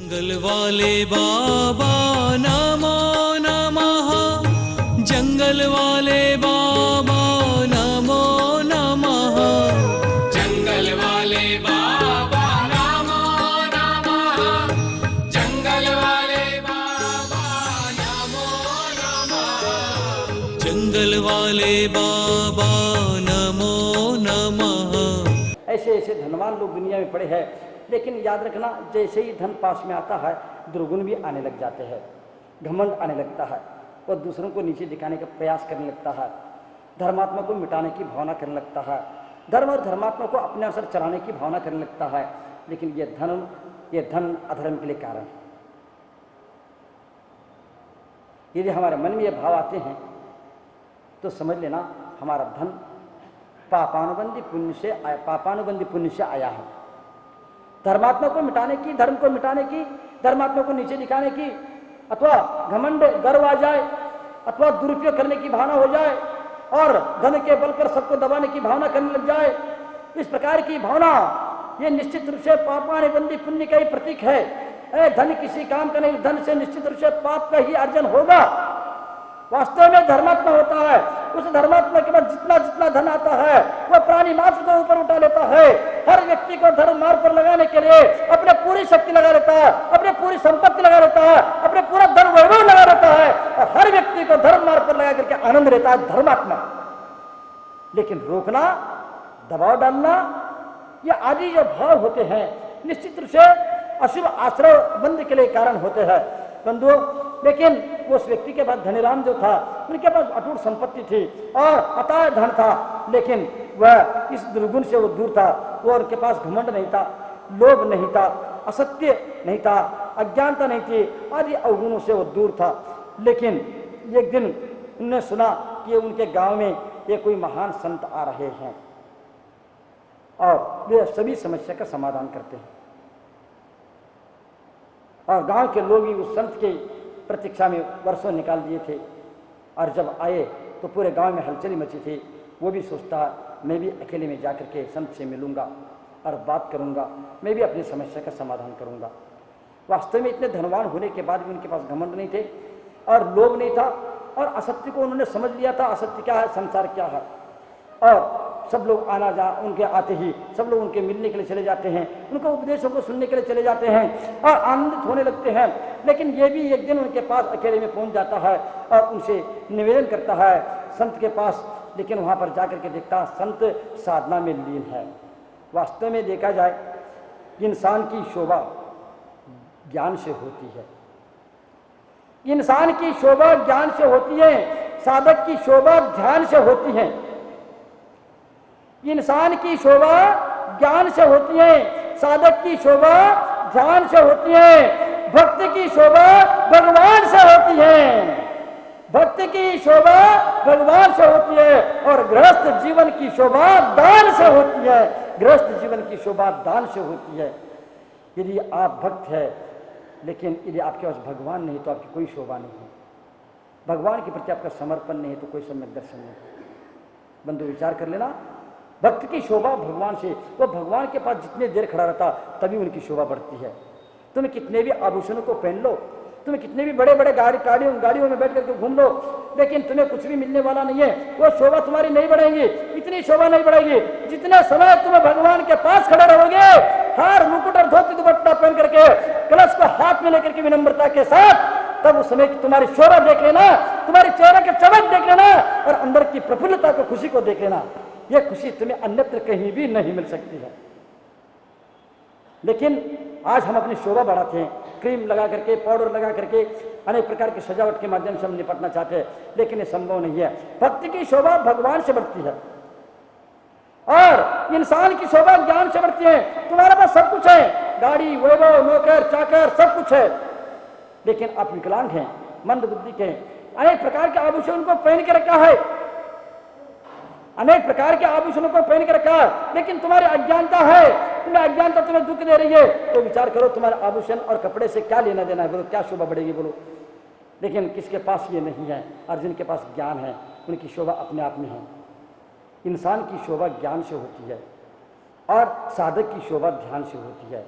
जंगल वाले बाबा नमो नमः, जंगल वाले बाबा नमो नमः, जंगल वाले बाबा नमो नमः, जंगल वाले बाबा नमो नमः, जंगल वाले बाबा नमो नमः। ऐसे ऐसे धनवान लोग दुनिया में पड़े हैं, लेकिन याद रखना जैसे ही धन पास में आता है दुर्गुण भी आने लग जाते हैं, घमंड आने लगता है और दूसरों को नीचे दिखाने का प्रयास करने लगता है, धर्मात्मा को मिटाने की भावना करने लगता है, धर्म और धर्मात्मा को अपने अनुसार चलाने की भावना करने लगता है। लेकिन ये धन अधर्म के लिए कारण है। यदि हमारे मन में ये भाव आते हैं तो समझ लेना हमारा धन पापानुबंधी पुण्य से आया है। धर्मात्मा को मिटाने की, धर्म को मिटाने की, धर्मात्मा को नीचे दिखाने की, अथवा घमंड गर्व आ जाए, अथवा दुरुपयोग करने की भावना हो जाए और धन के बल पर सबको दबाने की भावना करने लग जाए, इस प्रकार की भावना ये निश्चित रूप से पापानुबंधी पुण्य का ही प्रतीक है। धन किसी काम का नहीं, धन से निश्चित रूप से पाप का ही अर्जन होगा। वास्तव में धर्मात्मा होता है, उस धर्मात्मा के पास जितना जितना धन आता है वह प्राणी मात्र को ऊपर उठा लेता है। हर व्यक्ति को धर्म मार्ग पर लगाने के लिए अपने पूरी शक्ति लगा लेता है, अपने पूरी संपत्ति लगा लेता है, अपने पूरा धन वैभव लगा लेता है और हर व्यक्ति को धर्म मार्ग पर लगा करके आनंद लेता है धर्मात्मा। लेकिन रोकना, दबाव डालना, ये आदि जो भाव होते हैं निश्चित रूप से अशुभ आश्रय बंद के लिए कारण होते हैं बंधुओं। लेकिन उस व्यक्ति के पास धनीराम जो था उनके पास अटूट संपत्ति थी और अतः धन था, लेकिन वह इस दुर्गुण से वो दूर था। वो उनके पास घमंड नहीं था, लोभ नहीं था, असत्य नहीं था, अज्ञानता नहीं थी, आदि अवगुणों से वो दूर था। लेकिन एक दिन उन्होंने सुना कि उनके गांव में ये कोई महान संत आ रहे हैं और वे सभी समस्या का समाधान करते हैं। और गांव के लोग ही उस संत के प्रतीक्षा में वर्षों निकाल दिए थे और जब आए तो पूरे गांव में हलचल मची थी। वो भी सोचता मैं भी अकेले में जाकर के संत से मिलूंगा और बात करूंगा, मैं भी अपनी समस्या का समाधान करूंगा। वास्तव में इतने धनवान होने के बाद भी उनके पास घमंड नहीं थे और लोभ नहीं था और असत्य को उन्होंने समझ लिया था, असत्य क्या है, संसार क्या है। और सब लोग आना जा उनके आते ही सब लोग उनके मिलने के लिए चले जाते हैं, उनके उपदेशों को सुनने के लिए चले जाते हैं और आनंदित होने लगते हैं। लेकिन ये भी एक दिन उनके पास अकेले में पहुंच जाता है और उनसे निवेदन करता है संत के पास। लेकिन वहां पर जाकर के देखता संत साधना में लीन है। वास्तव में देखा जाए इंसान की शोभा ज्ञान से होती है, इंसान की शोभा ज्ञान से होती है, साधक की शोभा ध्यान से होती है। इंसान की शोभा ज्ञान से होती है, साधक की शोभा ध्यान से होती है, भक्त की शोभा भगवान से होती है, भक्त की शोभा भगवान से होती है और गृहस्थ जीवन की शोभा दान से होती है, गृहस्थ जीवन की शोभा दान से होती है। यदि आप भक्त है लेकिन यदि आपके पास भगवान नहीं तो आपकी कोई शोभा नहीं है, भगवान के प्रति आपका समर्पण नहीं है तो कोई सम्यक दर्शन नहीं। बंधु विचार कर लेना, भक्त की शोभा भगवान से, वो भगवान के पास जितने देर खड़ा रहता तभी उनकी शोभा बढ़ती है। तुम्हें कितने भी आभूषणों को पहन लो, तुम्हें कितने भी बड़े बड़े गाड़ियों में बैठ करके घूम लो, लेकिन तुम्हें कुछ भी मिलने वाला नहीं है, वो शोभा तुम्हारी नहीं बढ़ेगी, इतनी शोभा नहीं बढ़ेगी जितने समय तुम्हें भगवान के पास खड़े रहोगे, हार मुकुट और धोती दुपट्टा पहन करके कलश को हाथ में लेकर के विनम्रता के साथ, तब उस समय तुम्हारी शोभा देख लेना, तुम्हारे चेहरे के चमक देख लेना और अंदर की प्रफुल्लता को, खुशी को देख लेना। यह खुशी तुम्हें अन्यत्र कहीं भी नहीं मिल सकती है। लेकिन आज हम अपनी शोभा बढ़ाते हैं, क्रीम लगा करके, पाउडर लगा करके, अनेक प्रकार की सजावट के माध्यम से हम निपटना चाहते हैं, लेकिन ये संभव नहीं है। भक्ति की शोभा भगवान से बढ़ती है और इंसान की शोभा ज्ञान से बढ़ती है। तुम्हारे पास सब कुछ है, गाड़ी, वैभव, नौकर, चाकर, सब कुछ है, लेकिन आप विकलांग हैं, मंद बुद्धि के, अनेक प्रकार के आभूषण को पहन के रखा है, अनेक प्रकार के आभूषणों को पहन के रखा है, लेकिन तुम्हारी अज्ञानता है, तुम्हें अज्ञानता तुम्हें दुख दे रही है। तो विचार करो तुम्हारे आभूषण और कपड़े से क्या लेना देना है, बोलो क्या शोभा बढ़ेगी बोलो। लेकिन किसके पास ये नहीं है और जिनके पास ज्ञान है उनकी शोभा अपने आप में है। इंसान की शोभा ज्ञान से होती है और साधक की शोभा ध्यान से होती है।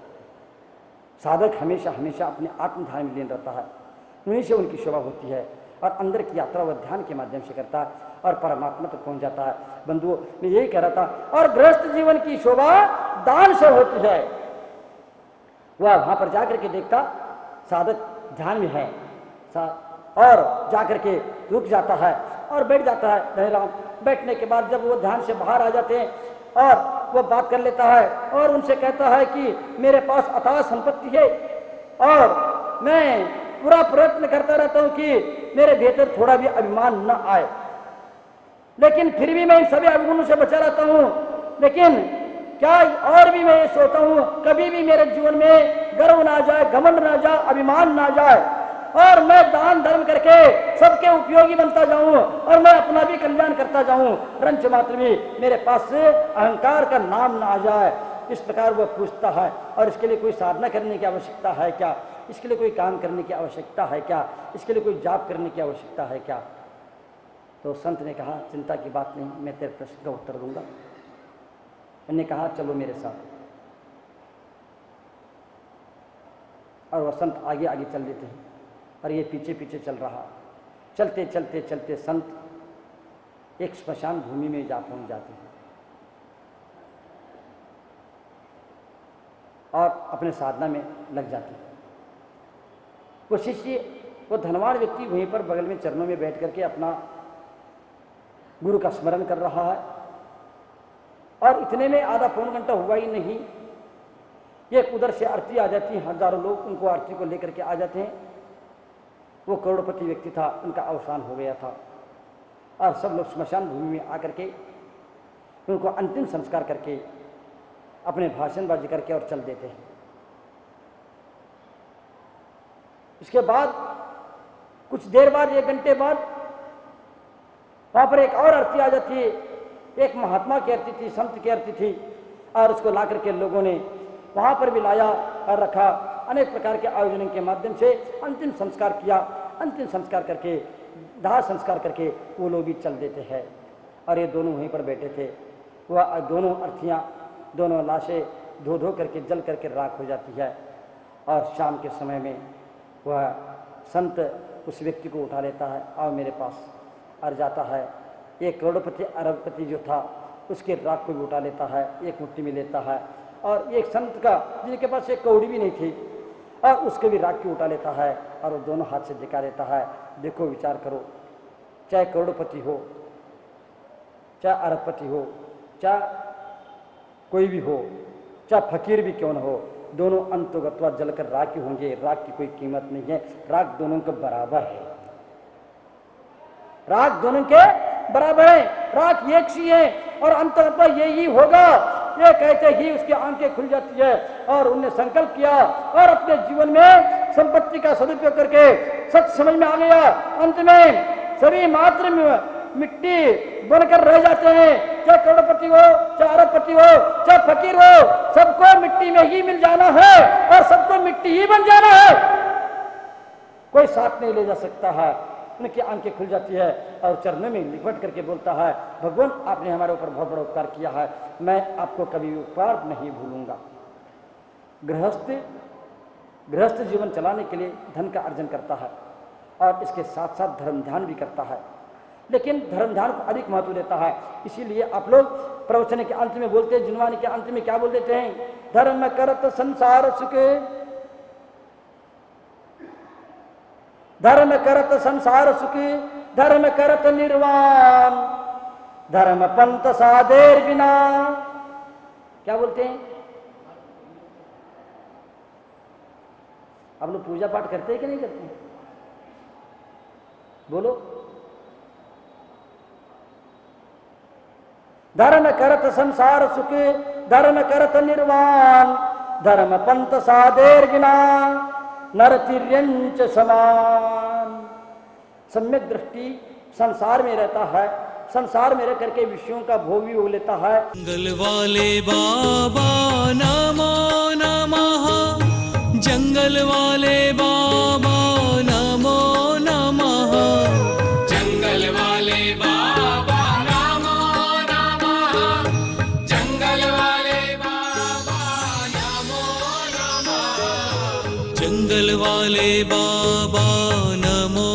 साधक हमेशा हमेशा अपने आत्म ध्यान में लीन रहता है, उन्हीं से उनकी शोभा होती है और अंदर की यात्रा वह ध्यान के माध्यम से करता है और परमात्मा तक पहुंच जाता है। बंधुओं, मैं यही कह रहा था। और गृहस्थ जीवन की शोभा दान से होती है। वह वहां पर जाकर के देखता साधक ध्यान में है और जाकर के रुक जाता है और बैठ जाता है। धनी राम बैठने के बाद जब वो ध्यान से बाहर आ जाते हैं और वो बात कर लेता है और उनसे कहता है कि मेरे पास अथाह संपत्ति है और मैं पूरा प्रयत्न करता रहता हूं कि मेरे भीतर थोड़ा भी अभिमान न आए, लेकिन फिर भी मैं इन सभी अभिमानों से बचा रहता हूं। लेकिन क्या और भी मैं ये सोचता हूं कभी भी मेरे जीवन में गर्व ना जाए, घमंड ना जाए, अभिमान ना जाए और मैं दान धर्म करके सबके उपयोगी बनता जाऊं और मैं अपना भी कल्याण करता जाऊं, रंच मात्र भी मेरे पास से अहंकार का नाम ना आ जाए। इस प्रकार वह पूछता है। और इसके लिए कोई साधना करने की आवश्यकता है क्या? इसके लिए कोई काम करने की आवश्यकता है क्या? इसके लिए कोई जाप करने की आवश्यकता है क्या? तो संत ने कहा चिंता की बात नहीं, मैं तेरे प्रश्न का उत्तर दूंगा। उन्होंने कहा चलो मेरे साथ। और वह संत आगे आगे चल देते हैं और ये पीछे पीछे चल रहा। चलते चलते चलते संत एक स्मशान भूमि में जा पहुंच जाते हैं और अपने साधना में लग जाते हैं। वो शिष्य, वो धनवान व्यक्ति वहीं पर बगल में चरणों में बैठ करके अपना गुरु का स्मरण कर रहा है और इतने में आधा पौन घंटा हुआ ही नहीं, एक उधर से आरती आ जाती है। हजारों लोग उनको आरती को लेकर के आ जाते हैं। वो करोड़पति व्यक्ति था, उनका अवसान हो गया था और सब लोग स्मशान भूमि में आकर के उनको अंतिम संस्कार करके अपने भाषणबाजी करके और चल देते हैं। इसके बाद कुछ देर बाद, 1 घंटे बाद, वहां पर एक और आरती आ जाती है। एक महात्मा की आरती थी, संत की आरती थी और उसको ला करके लोगों ने वहां पर भी लाया और रखा। अनेक प्रकार के आयोजनों के माध्यम से अंतिम संस्कार किया। अंतिम संस्कार करके, दाह संस्कार करके वो लोग भी चल देते हैं। और ये दोनों वहीं पर बैठे थे। वह दोनों अर्थियां, दोनों लाशें धो धो करके जल करके राख हो जाती है। और शाम के समय में वह संत उस व्यक्ति को उठा लेता है, आओ मेरे पास, और जाता है। एक करोड़पति अरबपति जो था उसके राख को भी उठा लेता है, एक मुट्ठी में लेता है। और एक संत का जिनके पास एक कौड़ी भी नहीं थी और उसके भी राख की उठा लेता है और वो दोनों हाथ से दिखा देता है, देखो विचार करो, चाहे करोड़पति हो, चाहे अरबपति हो, चाहे कोई भी हो, चाहे फकीर भी क्यों न हो, दोनों अंतोगत्वा जलकर राख ही होंगे। राख की कोई कीमत नहीं है, राख दोनों के बराबर है। राख दोनों के बराबर है, राख एक सी है और अंततः यही होगा। ये कहते ही उसकी आंखें खुल जाती है और उन्होंने संकल्प किया और अपने जीवन में संपत्ति का सदुपयोग करके सच समझ में आ गया। अंत में सभी मात्र मिट्टी बनकर रह जाते हैं, चाहे करोड़पति हो, चाहे अरबपति हो, चाहे फकीर हो, सबको मिट्टी में ही मिल जाना है और सबको मिट्टी ही बन जाना है। कोई साथ नहीं ले जा सकता है। उनकी आंखें खुल जाती है और चरणों में लिपट करके बोलता है, भगवान आपने हमारे ऊपर बहुत बड़ा उपकार किया है, मैं आपको कभी उपकार नहीं भूलूंगा। गृहस्थ जीवन चलाने के लिए धन का अर्जन करता है और इसके साथ साथ धर्म ध्यान भी करता है, लेकिन धर्म ध्यान को अधिक महत्व देता है। इसीलिए आप लोग प्रवचन के अंत में बोलते हैं, जिनवानी के अंत में क्या बोल देते हैं, धर्म करत संसार सुखे, धर्म करत संसार सुखी, धर्म करत निर्वाण, धर्म पंथ साधेर बिना। क्या बोलते हैं? आप लोग पूजा पाठ करते हैं कि नहीं करते हैं? बोलो। धर्म करत संसार सुखी, धर्म करत निर्वाण, धर्म पंथ साधेर बिना, नरतिर्यंच समान। सम्यक दृष्टि संसार में रहता है, संसार में रह करके विषयों का भोग भी हो लेता है। जंगल वाले बाबा नमो नमः, जंगल वाले बाबा नमो नमः, जंगल वाले बाबा नमो नमः, जंगल वाले बाबा नमो नमः। वाले बाबा नमो